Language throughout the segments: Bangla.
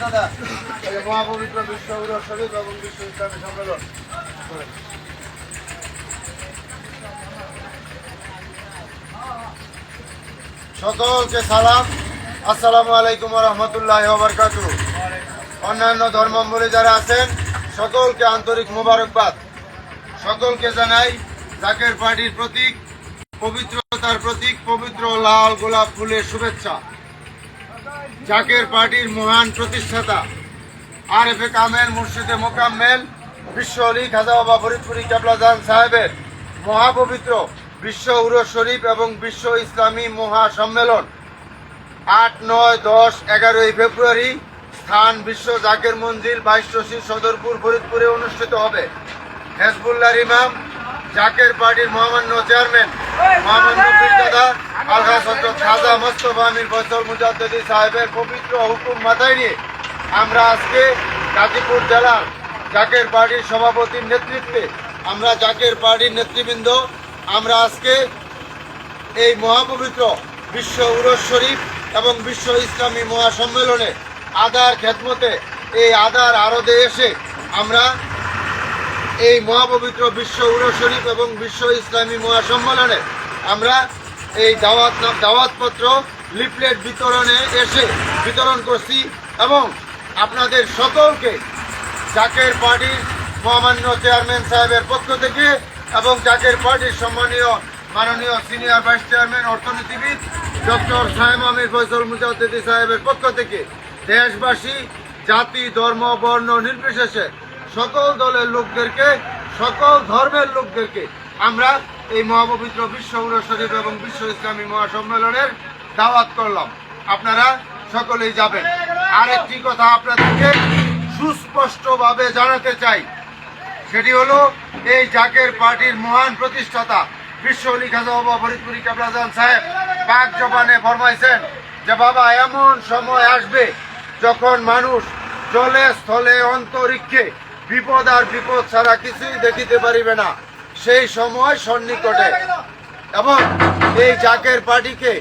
মহাপবিত্র বিশ্ব উরস শরীফ এবং বিশ্ব ইসলামী সম্মেলন। সকলকে সালাম, আসসালামু আলাইকুম ওয়া রাহমাতুল্লাহি ওয়া বারাকাতুহু। অন্যান্য ধর্মাবলম্বী যারা আছেন সকলকে আন্তরিক মোবারকবাদ। সকলকে জানাই জাকের পার্টির প্রতীক, পবিত্রতার প্রতীক, পবিত্র লাল গোলাপ ফুলের শুভেচ্ছা। জাকের পার্টির মহান প্রতিষ্ঠাতা আরেফে কামেল মুর্শিদে মোকাম্মেল বিশ্ব অলি খাজা বাবা ফরিদপুরি কেবলাজান সাহেবের মহাপবিত্র বিশ্ব উরস শরীফ এবং বিশ্ব ইসলামী মহাসম্মেলন 8, 9, 10, 11 ফেব্রুয়ারি, স্থান বিশ্ব জাকের মঞ্জিল 22 রশিদ সদরপুর ফরিদপুরে অনুষ্ঠিত হবে। হেজবুল্লাহর ইমাম, জাকের পার্টির মহামান্য চেয়ারম্যান মহামান্য পীরজাদা আলহাজ হযরত খাজা মোস্তফা আমির ফয়সাল মুজাদ্দিদি সাহেবের পবিত্র হুকুম মাথায় নিয়ে আমরা আজকে গাজীপুর জেলার জাকের পার্টির সভাপতির নেতৃত্বে আমরা জাকের পার্টির নেতৃবৃন্দ আমরা আজকে এই মহাপবিত্র বিশ্ব উরস শরীফ এবং বিশ্ব ইসলামী মহাসম্মেলনে আদার খেদমতে এই আদার আরদে এসে আমরা এই মহাপবিত্র বিশ্ব উরস শরীফ এবং বিশ্ব ইসলামী মহাসম্মেলনে আমরা এই দাওয়াতপত্র লিফলেট বিতরণে এসে বিতরণ করছি এবং আপনাদের সকলকে জাকের পার্টির মহামান্য চেয়ারম্যান সাহেবের পক্ষ থেকে এবং জাকের পার্টির সম্মানীয় মাননীয় সিনিয়র ভাইস চেয়ারম্যান অর্থনীতিবিদ ডক্টর সাহেব আমির ফয়সাল মুজাদ্দিদি সাহেবের পক্ষ থেকে দেশবাসী, জাতি, ধর্ম, বর্ণ নির্বিশেষে সকল দলের লোকদেরকে, সকল ধর্মের লোকদেরকে আমরা এই মহাপবিত্র বিশ্ব উরস শরীফ এবং বিশ্ব ইসলামী মহাসম্মেলনের দাওয়াত করলাম। আপনারা সকলেই যাবেন। আরেকটি কথা আপনাদেরকে সুস্পষ্টভাবে জানাতে চাই, সেটি হলো এই জাকের পার্টির মহান প্রতিষ্ঠাতা বিশ্ব অলি খাজা বাবা ফরিদপুরি কেবলাজান সাহেব পাক জবানে ফরমাইছেন যে বাবা, এমন সময় আসবে যখন মানুষ জলে স্থলে অন্তরিক্ষে বিপদ আর বিপদ ছাড়া কিছুই দেখিতে পারিবে না। সেই সময় সন্নিকটে এবং এই জাকের পার্টিকে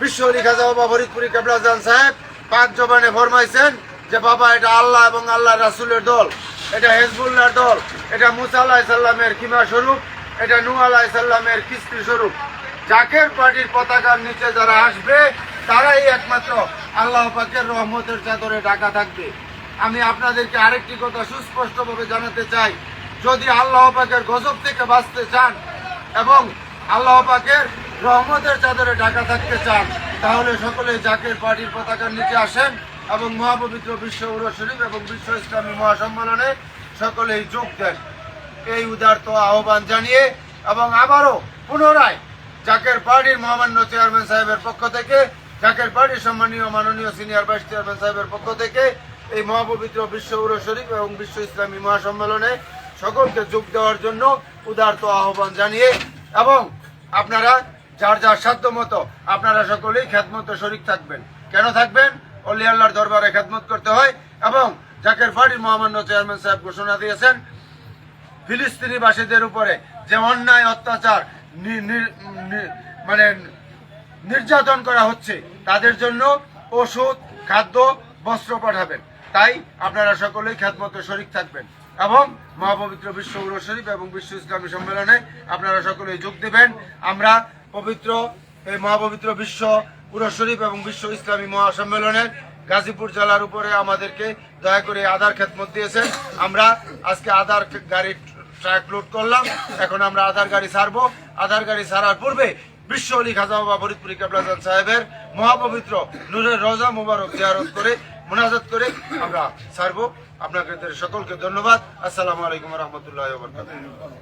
বিশ্ব অলি খাজা বাবা ফরিদপুরি কেবলাজান সাহেব পাক জবানে ফরমাইছেন যে বাবা, এটা আল্লাহ এবং আল্লাহ রাসূলের দল, এটা হেজবুল্লাহর দল, এটা মুসা আলাইহিস সালামের খিমা স্বরূপ, এটা নূহ আলাইহিস সালামের কিস্তি স্বরূপ। জাকের পার্টির পতাকার নিচে যারা আসবে তারাই একমাত্র আল্লাহ পাকের রহমতের চাদরে ঢাকা থাকবে। আমি আপনাদেরকে আরেকটি কথা সুস্পষ্টভাবে জানাতে চাই, যদি আল্লাহ পাকের গজব থেকে বাঁচতে চান এবং আল্লাহ পাকের রহমতের চাদরে ঢাকা থাকতে চান তাহলে সকলে জাকের পার্টির পতাকার নিচে আসেন এবং মহাপবিত্র বিশ্ব উরস শরীফ এবং বিশ্ব ইসলামী মহাসম্মেলনে সকলেই যোগ দেন। এই উদারত আহ্বান জানিয়ে এবং আবারও পুনরায় জাকের পার্টির মহামান্য চেয়ারম্যান সাহেবের পক্ষ থেকে, জাকের পার্টির সম্মানীয় মাননীয় সিনিয়র ভাইস চেয়ারম্যান সাহেবের পক্ষ থেকে এই মহাপবিত্র বিশ্ব উরস শরীফ এবং বিশ্ব ইসলামী মহাসম্মেলনে সকলকে যোগ দেওয়ার জন্য উদারত আহ্বান জানিয়ে এবং আপনারা যার যার সাধ্য মতো আপনারা সকলেই খেদমতে শরীক থাকবেন। কেন থাকবেন? অলি আল্লাহর দরবারে খেদমত করতে হয় এবং জাকের পার্টির মহামান্য চেয়ারম্যান সাহেব ঘোষণা দিয়েছেন ফিলিস্তিনিবাসীদের উপরে যে অন্যায় অত্যাচার নির্যাতন করা হচ্ছে তাদের জন্য ওষুধ, খাদ্য, বস্ত্র পাঠাবেন। তাই আপনারা সকলেই খেদমতে শরীক থাকবেন এবং মহাপবিত্র বিশ্ব উরস শরীফ এবং বিশ্ব ইসলামী সম্মেলনে আপনারা সকলেই যোগ দেবেন। আমরা পবিত্র এই মহাপবিত্র বিশ্ব উরস শরীফ এবং বিশ্ব ইসলামী মহাসম্মেলনের গাজীপুর জেলার উপরে আমাদেরকে দয়া করে আধার খেদমত দিয়েছেন। আমরা আজকে আধার গাড়ি ট্রাক লোড করলাম, এখন আমরা আধার গাড়ি ছাড়বো। আধার গাড়ি ছাড়ার পূর্বে বিশ্ব অলি খাজা বাবা ফরিদপুরি কেবলাজান সাহেবের মহাপবিত্র নূরের রওজা মুবারক জিয়ারত করে মুনাজাত করে আমরা ছাড়বো। আপনাদের সকলকে ধন্যবাদ। আসসালামু আলাইকুম ওয়া রাহমাতুল্লাহি ওয়া বারাকাতুহু।